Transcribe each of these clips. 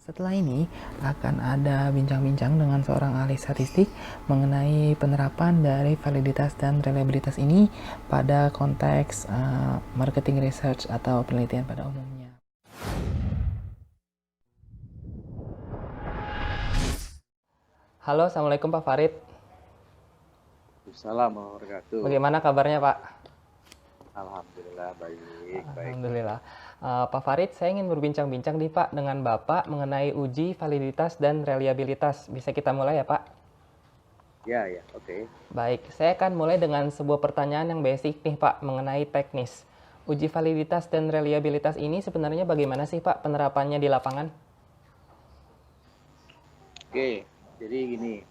Setelah ini akan ada bincang-bincang dengan seorang ahli statistik mengenai penerapan dari validitas dan reliabilitas ini pada konteks marketing research atau penelitian pada umumnya. Halo, Assalamualaikum Pak Farid. Assalamualaikum warahmatullahi wabarakatuh. Bagaimana kabarnya Pak? Alhamdulillah baik, baik. Alhamdulillah. Pak Farid, saya ingin berbincang-bincang nih Pak dengan Bapak mengenai uji validitas dan reliabilitas. Bisa kita mulai ya Pak? Ya, ya, oke. Baik, saya akan mulai dengan sebuah pertanyaan yang basic nih Pak mengenai teknis. Uji validitas dan reliabilitas ini sebenarnya bagaimana sih Pak penerapannya di lapangan? Oke, jadi gini,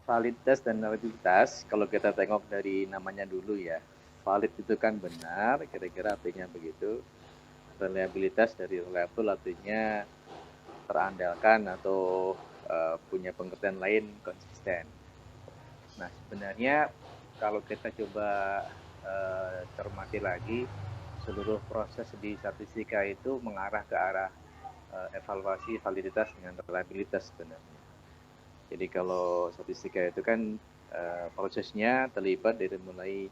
validitas dan reliabilitas, kalau kita tengok dari namanya dulu ya, valid itu kan benar, kira-kira artinya begitu. Reliabilitas dari reliable artinya terandalkan atau punya pengertian lain konsisten. Nah, sebenarnya kalau kita coba cermati lagi, seluruh proses di statistika itu mengarah ke arah evaluasi validitas dengan reliabilitas sebenarnya. Jadi kalau statistika itu kan prosesnya terlibat dari mulai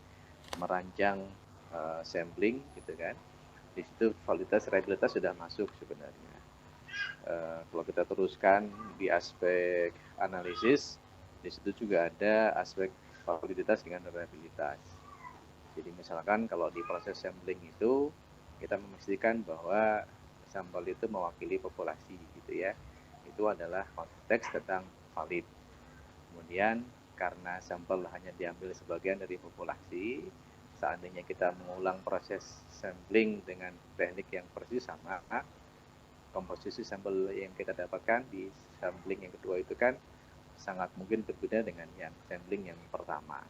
merancang sampling gitu kan. Di situ validitas reliabilitas sudah masuk sebenarnya. Kalau kita teruskan di aspek analisis, di situ juga ada aspek validitas dengan reliabilitas. Jadi misalkan kalau di proses sampling itu kita memastikan bahwa sampel itu mewakili populasi gitu ya. Itu adalah konteks tentang valid. Kemudian karena sampel hanya diambil sebagian dari populasi, seandainya kita mengulang proses sampling dengan teknik yang persis sama, komposisi sampel yang kita dapatkan di sampling yang kedua itu kan sangat mungkin berbeda dengan yang sampling yang pertama.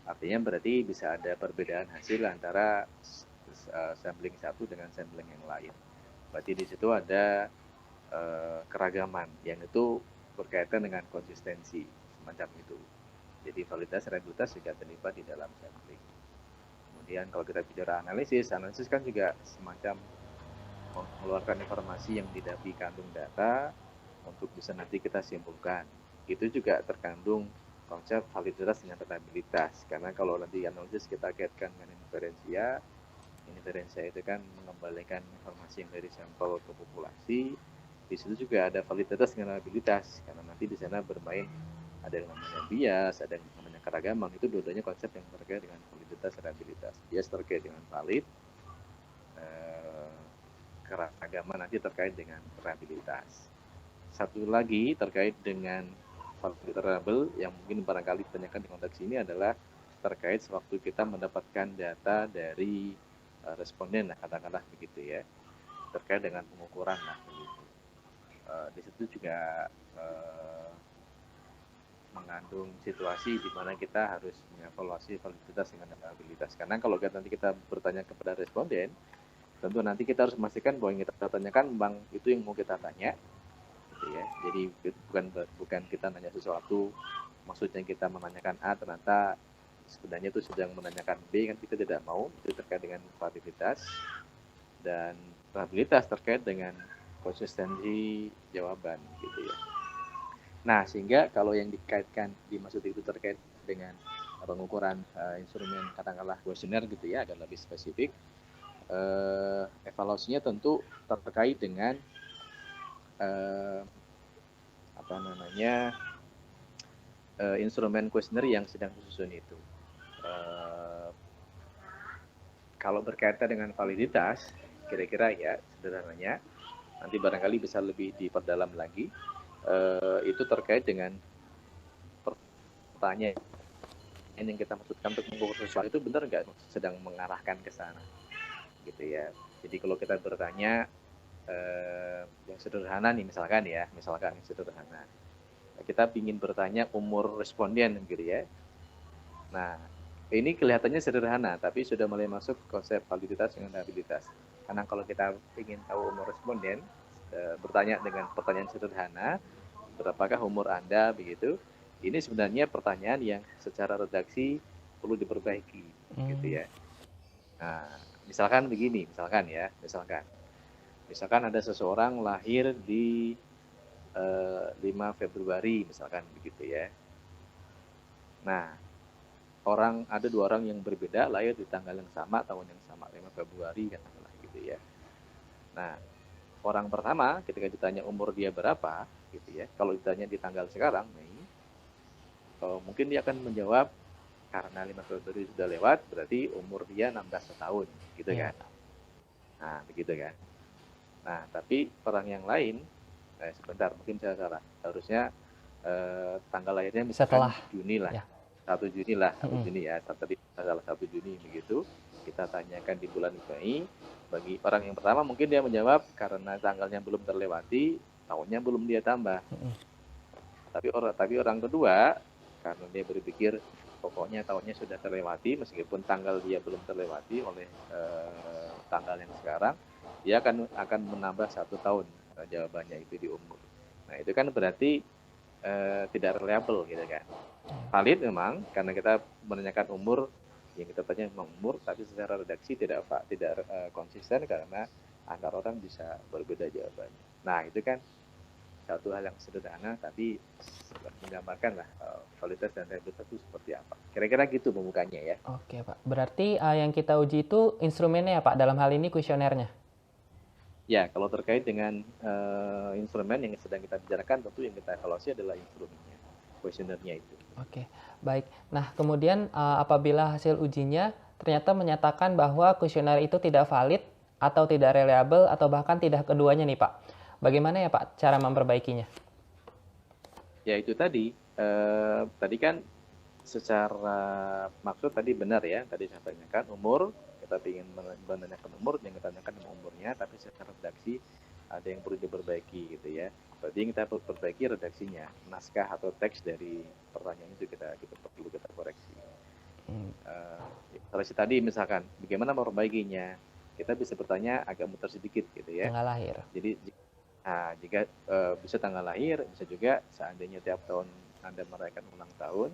Artinya berarti bisa ada perbedaan hasil antara sampling satu dengan sampling yang lain. Berarti di situ ada keragaman yang itu berkaitan dengan konsistensi semacam itu. Jadi validitas reliabilitas juga terlibat di dalam sampling. Kemudian kalau kita bicara analisis, analisis kan juga semacam mengeluarkan informasi yang tidak dikandung data untuk bisa nanti kita simpulkan. Itu juga terkandung konsep validitas dengan reliabilitas. Karena kalau nanti analisis kita kaitkan dengan inferensia itu kan mengembalikan informasi yang dari sampel ke populasi. Di situ juga ada validitas dengan reliabilitas, karena nanti di sana bermain ada yang namanya bias, ada yang namanya keragaman. Itu dua-duanya konsep yang terkait dengan validitas dan reliabilitas. Bias terkait dengan valid, keragaman nanti terkait dengan reliabilitas. Satu lagi terkait dengan variable yang mungkin barangkali ditanyakan di konteks ini adalah terkait sewaktu kita mendapatkan data dari responden, nah katakanlah begitu ya, terkait dengan pengukuran lah begitu. Di situ juga mengandung situasi di mana kita harus mengevaluasi validitas dengan reliabilitas. Karena kalau nanti kita bertanya kepada responden, tentu nanti kita harus memastikan bahwa yang kita tanyakan memang itu yang mau kita tanya, gitu ya. Jadi bukan kita nanya sesuatu, maksudnya kita menanyakan A, ternyata sebenarnya itu sedang menanyakan B, kan kita tidak mau. Itu terkait dengan validitas, dan reliabilitas terkait dengan konsistensi jawaban, gitu ya. Nah, sehingga kalau yang dikaitkan dimaksud itu terkait dengan pengukuran instrumen katakanlah kuesioner gitu ya, agak lebih spesifik, evaluasinya tentu terkait dengan instrumen kuesioner yang sedang disusun itu. Kalau berkaitan dengan validitas, kira-kira ya sederhananya, nanti barangkali bisa lebih diperdalam lagi, itu terkait dengan pertanyaan yang kita maksudkan untuk mengukur sesuatu itu benar nggak sedang mengarahkan ke sana, gitu ya. Jadi kalau kita bertanya yang sederhana nih, misalkan yang sederhana, kita ingin bertanya umur responden gitu ya. Nah, ini kelihatannya sederhana, tapi sudah mulai masuk konsep validitas dengan reliabilitas. Karena kalau kita ingin tahu umur responden, bertanya dengan pertanyaan sederhana, berapakah umur Anda begitu? Ini sebenarnya pertanyaan yang secara redaksi perlu diperbaiki, gitu ya. Nah, misalkan begini, misalkan Misalkan ada seseorang lahir di 5 Februari misalkan begitu ya. Nah, ada dua orang yang berbeda lahir di tanggal yang sama, tahun yang sama, 5 Februari katakanlah gitu ya. Nah, orang pertama ketika ditanya umur dia berapa gitu ya, kalau ditanya di tanggal sekarang Mei, mungkin dia akan menjawab karena 5 Februari sudah lewat, berarti umur dia 16 tahun gitu Iya. kan. Nah, begitu kan. Nah, tapi orang yang lain, sebentar, mungkin saya salah. Harusnya tanggal lahirnya misalkan Setelah. Juni lah, Ya. 1 Juni lah, 1 Mm-mm. Juni ya, tadi salah 1 Juni begitu. Kita tanyakan di bulan Mei, bagi orang yang pertama mungkin dia menjawab karena tanggalnya belum terlewati, tahunnya belum dia tambah. Mm-mm. Tapi orang kedua, karena dia berpikir pokoknya tahunnya sudah terlewati, meskipun tanggal dia belum terlewati oleh tanggal yang sekarang, dia akan menambah 1 tahun jawabannya itu di umur. Nah itu kan berarti tidak reliable gitu kan. Valid memang karena kita menanyakan umur, yang kita tanya memang umur, tapi secara redaksi tidak konsisten karena antar orang bisa berbeda jawabannya. Nah itu kan satu hal yang sederhana tapi menggambarkan lah validitas dan reliabilitas itu seperti apa. Kira-kira gitu pembukanya ya. Oke, Pak. Berarti yang kita uji itu instrumennya ya, Pak? Dalam hal ini kuesionernya. Ya, kalau terkait dengan instrumen yang sedang kita bicarakan, tentu yang kita evaluasi adalah instrumennya, kuesionernya itu. Oke, baik. Nah, kemudian apabila hasil ujinya ternyata menyatakan bahwa kuesioner itu tidak valid atau tidak reliable atau bahkan tidak keduanya nih, Pak. Bagaimana ya, Pak, cara memperbaikinya? Ya, itu tadi kan secara maksud tadi benar ya, tadi saya tanyakan umur, kita ingin menanyakan umur, yang kita tanyakan umurnya, tapi secara redaksi ada yang perlu diperbaiki gitu ya. Berarti yang kita perbaiki redaksinya, naskah atau teks dari pertanyaan itu kita perlu kita koreksi. Koreksi tadi misalkan, bagaimana memperbaikinya? Kita bisa bertanya agak muter sedikit gitu ya. Tanggal lahir. Jadi jika bisa tanggal lahir, bisa juga seandainya tiap tahun Anda merayakan ulang tahun,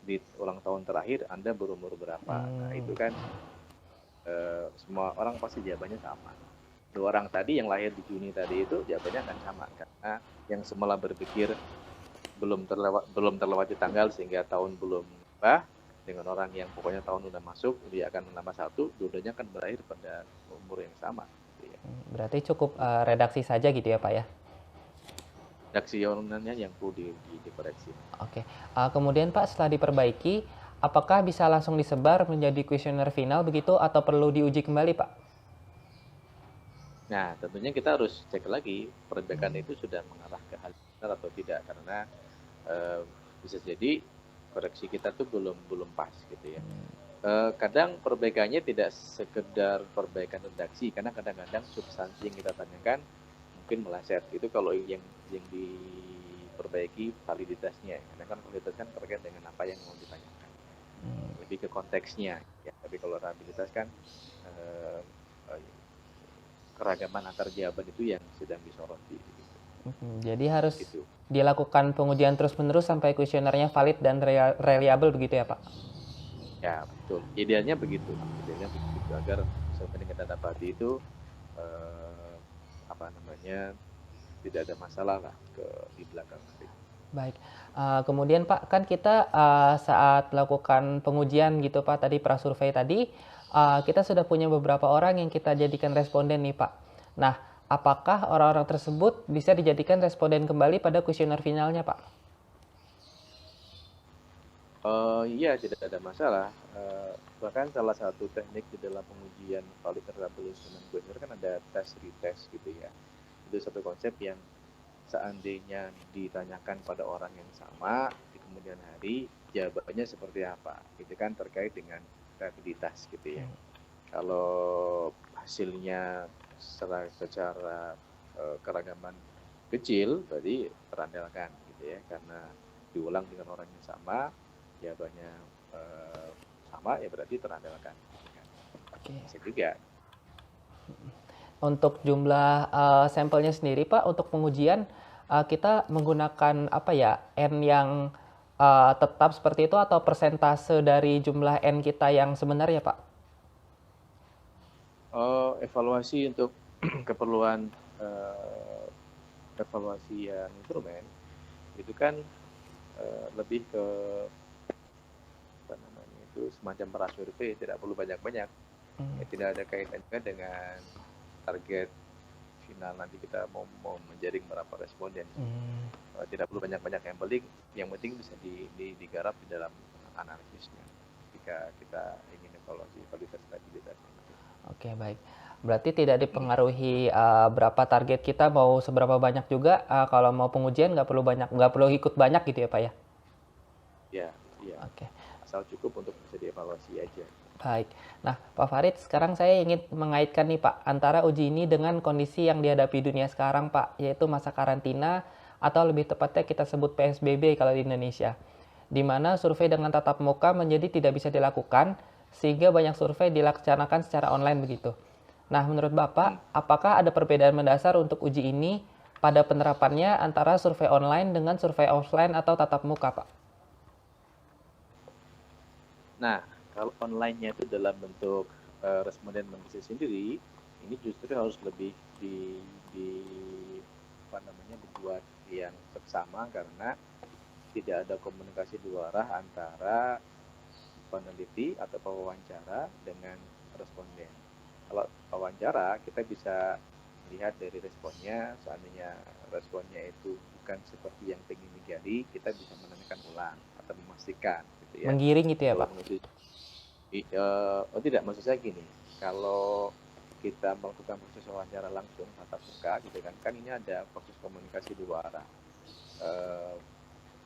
di ulang tahun terakhir Anda berumur berapa. Nah itu kan semua orang pasti jawabannya sama. Dua orang tadi yang lahir di Juni tadi itu jawabannya akan sama, karena yang semula berpikir belum terlewati tanggal sehingga tahun belum berubah, dengan orang yang pokoknya tahun udah masuk dia akan menambah 1, dua-duanya akan berakhir pada umur yang sama gitu ya. Berarti cukup redaksi saja gitu ya, Pak ya? Redaksionalnya yang perlu dikoreksi. Oke. Kemudian Pak, setelah diperbaiki, apakah bisa langsung disebar menjadi kuesioner final begitu atau perlu diuji kembali, Pak? Nah, tentunya kita harus cek lagi perbaikan itu sudah mengarah ke hal benar atau tidak, karena bisa jadi koreksi kita tuh belum pas gitu ya. Kadang perbaikannya tidak sekedar perbaikan redaksi, karena kadang-kadang substansi yang kita tanyakan mungkin meleset. Itu kalau yang diperbaiki validitasnya, karena kan validitas kan terkait dengan apa yang mau ditanyakan, lebih ke konteksnya ya. Tapi kalau reliabilitas kan keragaman antar jawaban itu yang sedang disoroti gitu. Jadi harus Gitu. dilakukan pengujian terus-menerus sampai kuesionernya valid dan reliable begitu ya, Pak? Ya, betul. Idealnya begitu agar seperti yang kita dapati itu tidak ada masalah lah di belakang nanti. Baik. Kemudian Pak, kan kita saat melakukan pengujian gitu Pak, tadi prasurvei tadi, kita sudah punya beberapa orang yang kita jadikan responden nih Pak. Nah, apakah orang-orang tersebut bisa dijadikan responden kembali pada kuesioner finalnya Pak? Iya, tidak ada masalah. Bahkan salah satu teknik di dalam pengujian valid reliability dan kuesioner kan ada tes retest gitu ya. Itu satu konsep yang seandainya ditanyakan pada orang yang sama di kemudian hari, jawabannya seperti apa, itu kan terkait dengan reliabilitas gitu ya. Kalau hasilnya secara keragaman kecil, berarti terandalkan gitu ya, karena diulang dengan orang yang sama, jawabannya sama, ya berarti terandalkan. Oke. Bisa juga. Untuk jumlah sampelnya sendiri Pak, untuk pengujian kita menggunakan apa ya, N yang tetap seperti itu atau persentase dari jumlah N kita yang sebenarnya Pak? Evaluasi untuk keperluan eh, evaluasi yang instrumen itu kan lebih ke apa namanya itu semacam prasurvei, tidak perlu banyak-banyak. Hmm. Ya, tidak ada kaitannya dengan target final nanti kita mau menjaring berapa responden. Hmm. Tidak perlu banyak-banyak, yang penting bisa digarap di dalam analisisnya ketika kita ingin evaluasi kualitas stabilitasnya. Oke, baik. Berarti tidak dipengaruhi berapa target kita mau seberapa banyak juga, kalau mau pengujian nggak perlu banyak, nggak perlu ikut banyak gitu ya Pak ya? Ya, iya. Oke, Asal cukup untuk bisa dievaluasi aja. baik. Nah Pak Farid, sekarang saya ingin mengaitkan nih Pak, antara uji ini dengan kondisi yang dihadapi dunia sekarang Pak, yaitu masa karantina atau lebih tepatnya kita sebut PSBB kalau di Indonesia, di mana survei dengan tatap muka menjadi tidak bisa dilakukan, sehingga banyak survei dilaksanakan secara online begitu. Nah, menurut Hmm. Bapak, apakah ada perbedaan mendasar untuk uji ini pada penerapannya antara survei online dengan survei offline atau tatap muka, Pak? Nah, kalau online-nya itu dalam bentuk responden manusia sendiri, ini justru harus lebih di, di apa namanya dibuat yang seksama karena tidak ada komunikasi dua arah antara peneliti atau pewawancara dengan responden. Kalau wawancara kita bisa lihat dari responnya, seandainya responnya itu bukan seperti yang ingin digali, kita bisa menanyakan ulang atau memastikan gitu ya. Menggiring gitu ya, Kalau Pak? menuju oh tidak, maksud saya gini, kalau kita melakukan proses wawancara langsung tatap muka gitu kan ini ada proses komunikasi dua arah. Eh,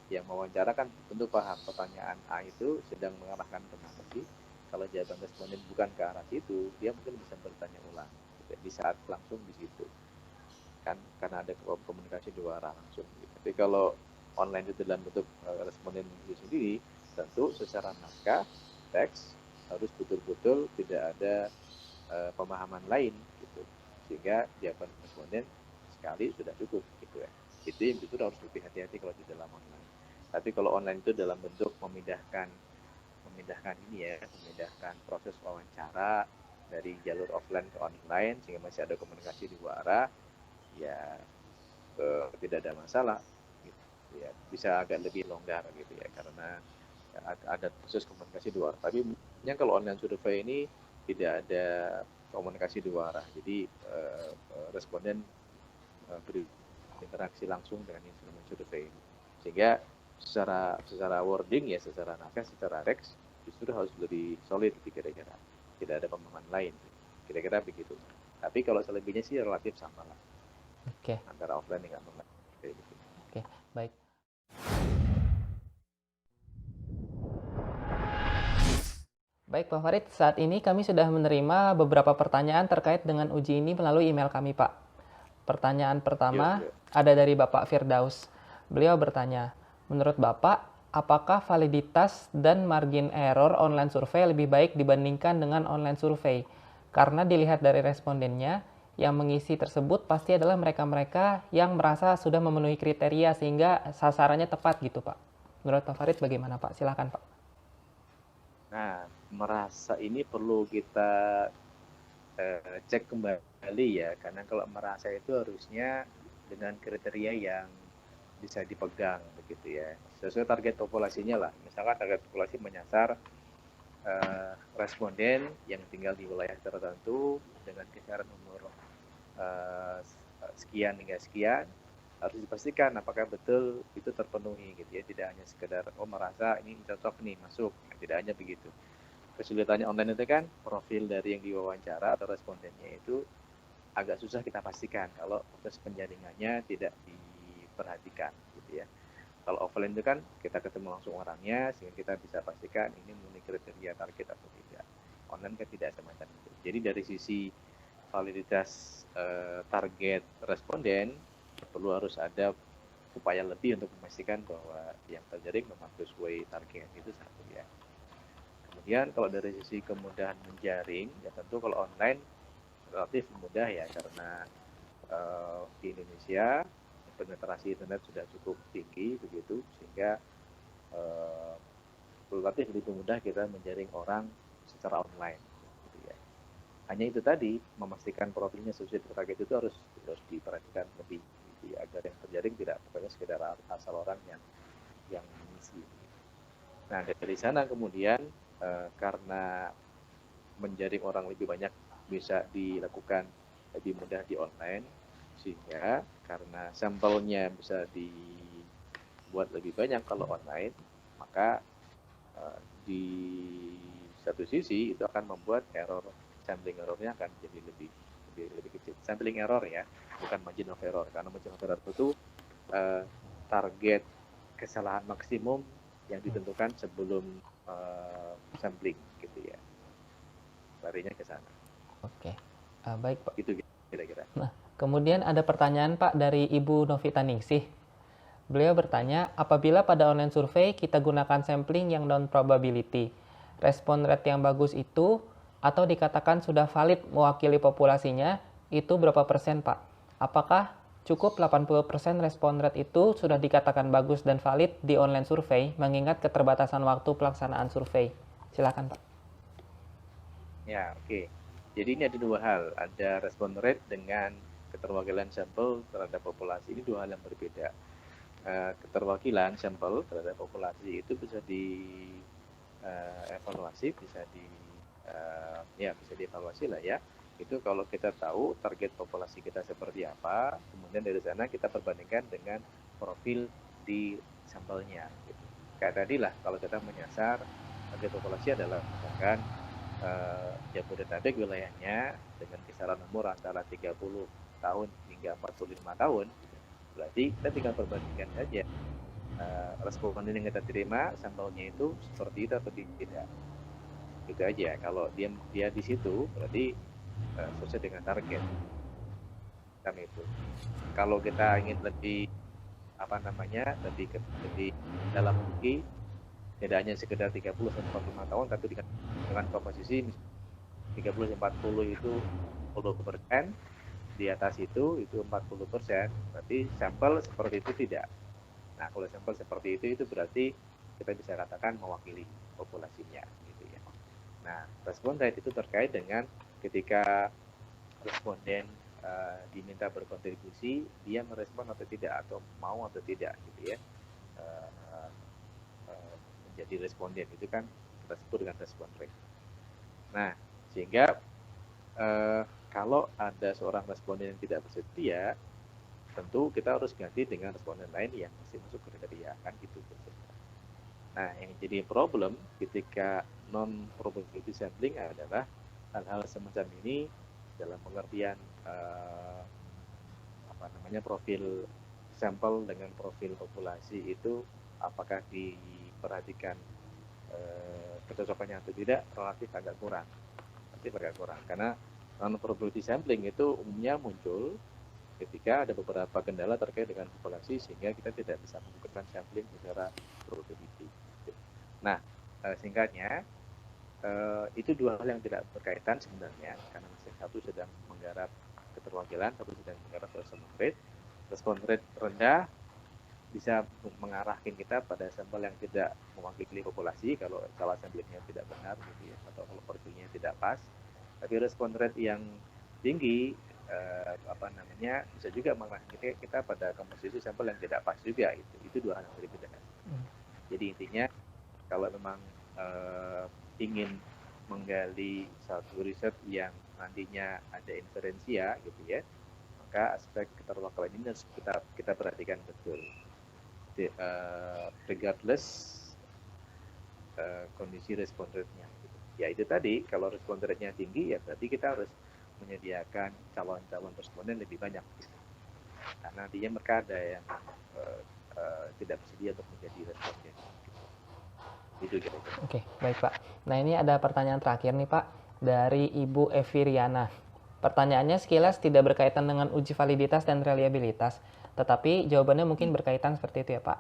yang mewawancara kan tentu paham pertanyaan A itu sedang mengarahkan kemana sih. Kalau jawaban responden bukan ke arah situ, dia mungkin bisa bertanya ulang gitu, di saat langsung di situ kan, karena ada komunikasi dua arah langsung gitu. Tapi kalau online itu dalam bentuk responden itu sendiri, tentu secara naskah teks harus betul-betul tidak ada pemahaman lain gitu, sehingga jawaban responden sekali sudah cukup gitu ya. Itu yang justru harus lebih hati-hati kalau di dalam online. Tapi kalau online itu dalam bentuk memindahkan ini ya, memindahkan proses wawancara dari jalur offline ke online sehingga masih ada komunikasi di dua arah, ya tidak ada masalah gitu ya, bisa agak lebih longgar gitu ya, karena ya, ada proses komunikasi dua arah. Tapi yang kalau online survei ini tidak ada komunikasi dua arah, jadi responden berinteraksi langsung dengan instrumen survei ini, sehingga secara wording ya, secara naskah, secara teks justru harus lebih solid kira-kira, tidak ada pemahaman lain kira-kira begitu. Tapi kalau selebihnya sih relatif sama lah Oke, antara offline dengan online kayak gitu. oke, baik. Baik, Pak Farid, saat ini kami sudah menerima beberapa pertanyaan terkait dengan uji ini melalui email kami, Pak. Pertanyaan Yuk, pertama yuk. ada dari Bapak Firdaus. Beliau bertanya, menurut Bapak, apakah validitas dan margin error online survei lebih baik dibandingkan dengan online survei? Karena dilihat dari respondennya, yang mengisi tersebut pasti adalah mereka-mereka yang merasa sudah memenuhi kriteria sehingga sasarannya tepat gitu, Pak. Menurut Pak Farid bagaimana, Pak? Silakan, Pak. Nah, merasa ini perlu kita cek kembali ya, karena kalau merasa itu harusnya dengan kriteria yang bisa dipegang begitu ya, sesuai target populasinya lah. Misalkan target populasi menyasar responden yang tinggal di wilayah tertentu dengan kisaran umur sekian hingga sekian, harus dipastikan apakah betul itu terpenuhi gitu ya, tidak hanya sekedar merasa ini cocok nih masuk, tidak hanya begitu. Kesulitannya online itu kan profil dari yang diwawancara atau respondennya itu agak susah kita pastikan kalau proses penjaringannya tidak diperhatikan gitu ya. Kalau offline itu kan kita ketemu langsung orangnya sehingga kita bisa pastikan ini memenuhi kriteria target atau tidak. Online kan tidak semacam itu. Jadi dari sisi validitas target responden perlu harus ada upaya lebih untuk memastikan bahwa yang terjaring memang sesuai target, itu satu ya. Kemudian kalau dari sisi kemudahan menjaring, ya tentu kalau online relatif mudah ya, karena di Indonesia penetrasi internet sudah cukup tinggi begitu, sehingga relatif lebih mudah kita menjaring orang secara online gitu ya. Hanya itu tadi, memastikan profilnya sesuai target itu harus diperhatikan lebih, agar yang terjaring tidak pokoknya sekedar asal orang yang mengisi. Nah, dari sana kemudian karena menjaring orang lebih banyak bisa dilakukan lebih mudah di online, sehingga karena sampelnya bisa dibuat lebih banyak kalau online, maka di satu sisi itu akan membuat sampling errornya akan jadi lebih kecil. Sampling error ya, bukan margin of error, karena margin of error itu target kesalahan maksimum yang ditentukan sebelum sampling gitu ya. Larinya ke sana. Oke, baik Pak. Itu kira-kira. Nah, kemudian ada pertanyaan Pak dari Ibu Novita Ningsih. Beliau bertanya, apabila pada online survei kita gunakan sampling yang non probability, respon rate yang bagus itu atau dikatakan sudah valid mewakili populasinya, itu berapa persen Pak? Apakah cukup 80% respon rate itu sudah dikatakan bagus dan valid di online survei mengingat keterbatasan waktu pelaksanaan survei? Silakan Pak. Ya, oke. Jadi ini ada dua hal, ada respon rate dengan keterwakilan sampel terhadap populasi. Ini dua hal yang berbeda. Keterwakilan sampel terhadap populasi itu bisa dievaluasi, bisa dievaluasi lah ya. Itu kalau kita tahu target populasi kita seperti apa, kemudian dari sana kita perbandingkan dengan profil di sampelnya. Gitu. Kayak tadi lah, kalau kita menyasar target populasi adalah misalkan Jabodetabek wilayahnya dengan kisaran umur antara 30 tahun hingga 45 tahun, berarti kita tinggal perbandingkan saja responden yang kita terima sampelnya itu seperti itu atau tidak. Itu aja. Kalau dia di situ berarti sesuai dengan target kan itu. Kalau kita ingin lebih lebih dalam lagi, tidak hanya sekedar 30 sampai 45 tahun, tapi dengan komposisi 30-40 itu 10%, di atas itu 40%, berarti sampel seperti itu tidak. Nah, kalau sampel seperti itu berarti kita bisa katakan mewakili populasinya, gitu ya. Nah, respon rate itu terkait dengan ketika responden diminta berkontribusi, dia merespon atau tidak, atau mau atau tidak, gitu ya. Menjadi responden itu kan kita sebut dengan respon rate. Nah, sehingga kalau ada seorang responden yang tidak bersedia, tentu kita harus ganti dengan responden lain yang masih masuk kriteria, kan gitu. Nah, yang jadi problem ketika non probability sampling adalah hal-hal semacam ini dalam pengertian profil sampel dengan profil populasi itu apakah diperhatikan kecocokannya atau tidak, relatif agak kurang. Karena non probability sampling itu umumnya muncul ketika ada beberapa kendala terkait dengan populasi sehingga kita tidak bisa melakukan sampling secara probability. Nah, singkatnya itu dua hal yang tidak berkaitan sebenarnya, karena masing satu sedang menggarap keterwakilan, satu sedang menggarap respon rate rendah bisa mengarahkan kita pada sampel yang tidak mewakili populasi kalau samplingnya tidak benar gitu ya, atau kalau profilnya tidak pas. Tapi respon rate yang tinggi bisa juga mengarahkan kita pada komposisi sampel yang tidak pas juga. Itu dua hal yang berbeda. Jadi intinya kalau memang ingin menggali satu riset yang nantinya ada inferensia gitu ya, maka aspek keterwakilan ini harus kita perhatikan betul. Regardless kondisi respon rate-nya. Gitu. Ya itu tadi, kalau respon rate-nya tinggi ya berarti kita harus menyediakan calon-calon responden lebih banyak. Gitu. Karena nantinya mereka ada yang tidak bersedia untuk menjadi responden. Itu kira-kira. Oke, baik Pak. Nah ini ada pertanyaan terakhir nih Pak, dari Ibu Eviriana. Pertanyaannya sekilas tidak berkaitan dengan uji validitas dan reliabilitas, tetapi jawabannya mungkin berkaitan seperti itu ya Pak.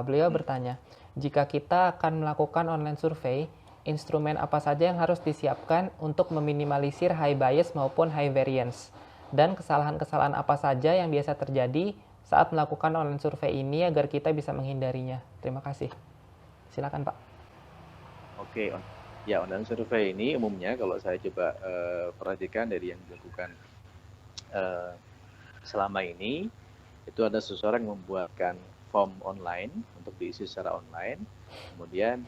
Beliau bertanya, jika kita akan melakukan online survei, instrumen apa saja yang harus disiapkan untuk meminimalisir high bias maupun high variance? Dan kesalahan-kesalahan apa saja yang biasa terjadi saat melakukan online survei ini agar kita bisa menghindarinya? Terima kasih. Silakan Pak. Oke, Ya, online survei ini umumnya kalau saya coba perhatikan dari yang dilakukan eh, selama ini, itu ada seseorang yang membuatkan form online untuk diisi secara online, kemudian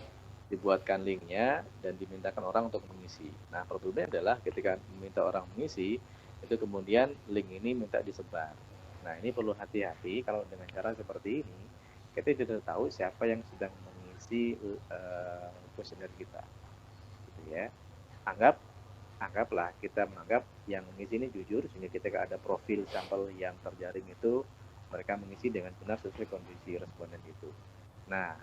dibuatkan linknya dan dimintakan orang untuk mengisi. Nah, problemnya adalah ketika meminta orang mengisi, itu kemudian link ini minta disebar. Nah, ini perlu hati-hati kalau dengan cara seperti ini, kita tidak tahu siapa yang sedang mengisi kuesioner kita, gitu ya. Anggaplah kita menganggap yang mengisi ini jujur, sehingga ketika ada profil sampel yang terjaring itu mereka mengisi dengan benar sesuai kondisi responden itu. Nah,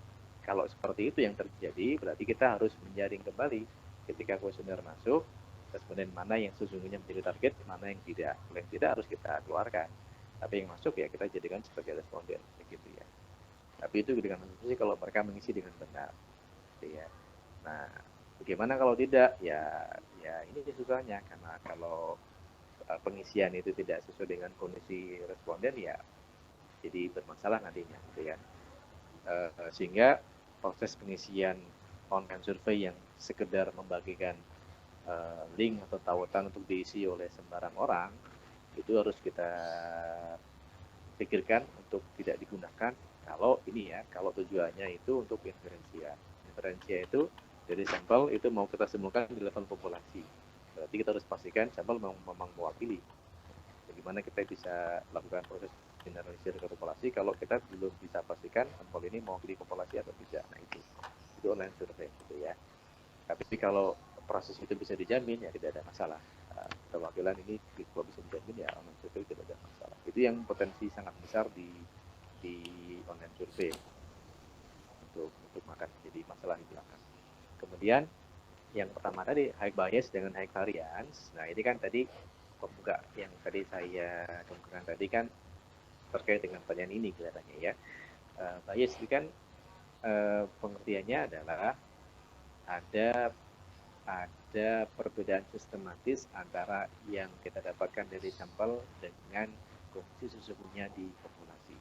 kalau seperti itu yang terjadi, berarti kita harus menjaring kembali ketika kuesioner masuk, responden mana yang sesungguhnya menjadi target, mana yang tidak. Kalau yang tidak harus kita keluarkan. Tapi yang masuk ya kita jadikan sebagai responden, begitu ya. Tapi itu dengan asumsi kalau mereka mengisi dengan benar, gitu ya. Nah, bagaimana kalau tidak? Ya ini susahnya karena kalau pengisian itu tidak sesuai dengan kondisi responden ya jadi bermasalah nantinya, gitu ya. Sehingga proses pengisian online survei yang sekedar membagikan link atau tautan untuk diisi oleh sembarang orang itu harus kita pikirkan untuk tidak digunakan kalau ini ya, kalau tujuannya itu untuk inferensia. Inferensia itu dari sampel itu mau kita simpulkan di level populasi. Berarti kita harus pastikan sampel memang mewakili. Bagaimana kita bisa lakukan proses generalisir ke populasi kalau kita belum bisa pastikan sampel ini mewakili populasi atau tidak. Nah itu online survei gitu ya. Tapi kalau proses itu bisa dijamin ya tidak ada masalah. Perwakilan ini kalau bisa dijamin ya online survei tidak ada masalah. Itu yang potensi sangat besar di online survei untuk makan jadi masalah di belakang. Kemudian yang pertama tadi high bias dengan high variance. Nah ini kan tadi pembuka yang tadi saya kemukakan tadi kan terkait dengan pertanyaan ini kelihatannya ya. Bias itu kan pengertiannya adalah ada perbedaan sistematis antara yang kita dapatkan dari sampel dengan kondisi sesungguhnya di populasi.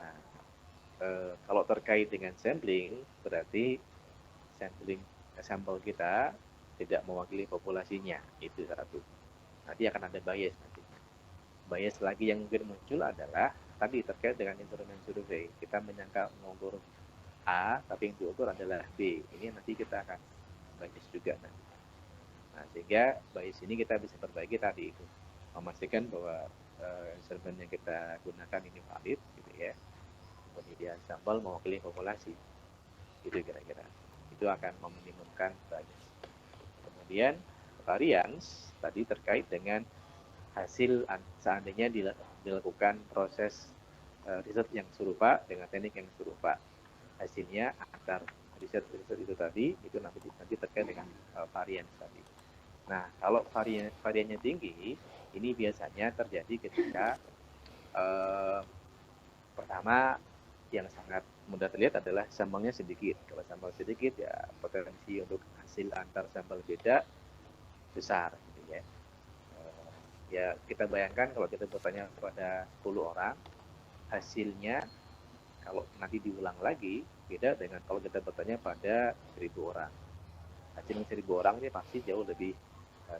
Nah, kalau terkait dengan sampling, berarti sampel kita tidak mewakili populasinya, itu satu. Nanti akan ada bias nanti. Bias lagi yang mungkin muncul adalah tadi terkait dengan instrumen survei. Kita menyangka mengukur A, tapi yang diukur adalah B. Ini nanti kita akan bias juga nanti. Nah, sehingga bias ini kita bisa perbaiki tadi itu. Memastikan bahwa instrumen yang kita gunakan ini valid, gitu ya. Kemudian sampel mewakili populasi. Itu kira-kira. Itu akan meminimumkan bias. Kemudian variance tadi terkait dengan hasil seandainya dilakukan proses riset yang serupa dengan teknik yang serupa. Hasilnya antar riset itu tadi itu nanti terkait dengan varian tadi. Nah, kalau variannya tinggi, ini biasanya terjadi ketika pertama yang sangat mudah terlihat adalah sampelnya sedikit. Kalau sampel sedikit ya potensi untuk hasil antar sampel beda besar, gitu ya. Ya kita bayangkan kalau kita bertanya kepada 10 orang, hasilnya kalau nanti diulang lagi beda dengan kalau kita bertanya pada 1.000 orang. Hasilnya 1.000 orang ini pasti jauh lebih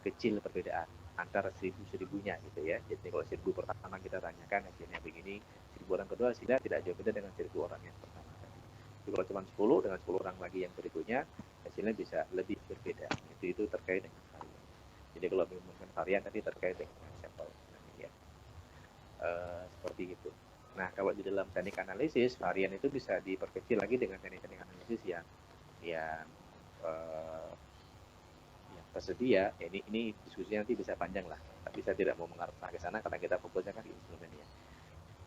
kecil perbedaan antara 1.000-1.000-nya gitu ya. Jadi kalau 1.000 pertama kita tanyakan hasilnya begini, 1.000 orang kedua hasilnya tidak jauh beda dengan 1.000 orang yang pertama tadi. Jadi kalau cuma 10 dengan 10 orang lagi yang berikutnya hasilnya bisa lebih berbeda. Itu terkait dengan varian. Jadi kalau mengumumkan varian tadi terkait dengan sampel ya. Seperti itu. Nah, kalau di dalam teknik analisis, varian itu bisa diperkecil lagi dengan teknik-teknik analisis yang tersedia. Ya, ini diskusinya nanti bisa panjang lah. Tapi saya tidak mau mengarah ke sana karena kita fokusnya kan di instrumennya.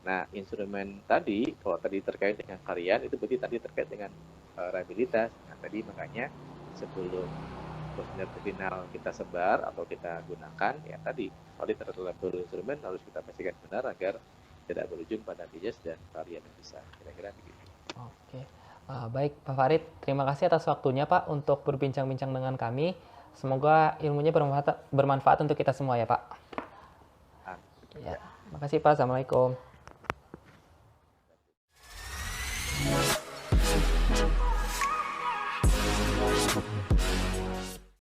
Nah, instrumen tadi, kalau tadi terkait dengan varian, itu berarti tadi terkait dengan reliabilitas. Nah, tadi makanya sebelum kuesioner final kita sebar atau kita gunakan, ya tadi valid reliable instrumen harus kita pastikan benar agar tidak berujung pada bias dan varian yang besar. Kira-kira begitu. Oke, baik Pak Farid, terima kasih atas waktunya Pak untuk berbincang-bincang dengan kami. Semoga ilmunya bermanfaat untuk kita semua ya Pak. Ah, Ya, ya. makasih Pak. Assalamualaikum.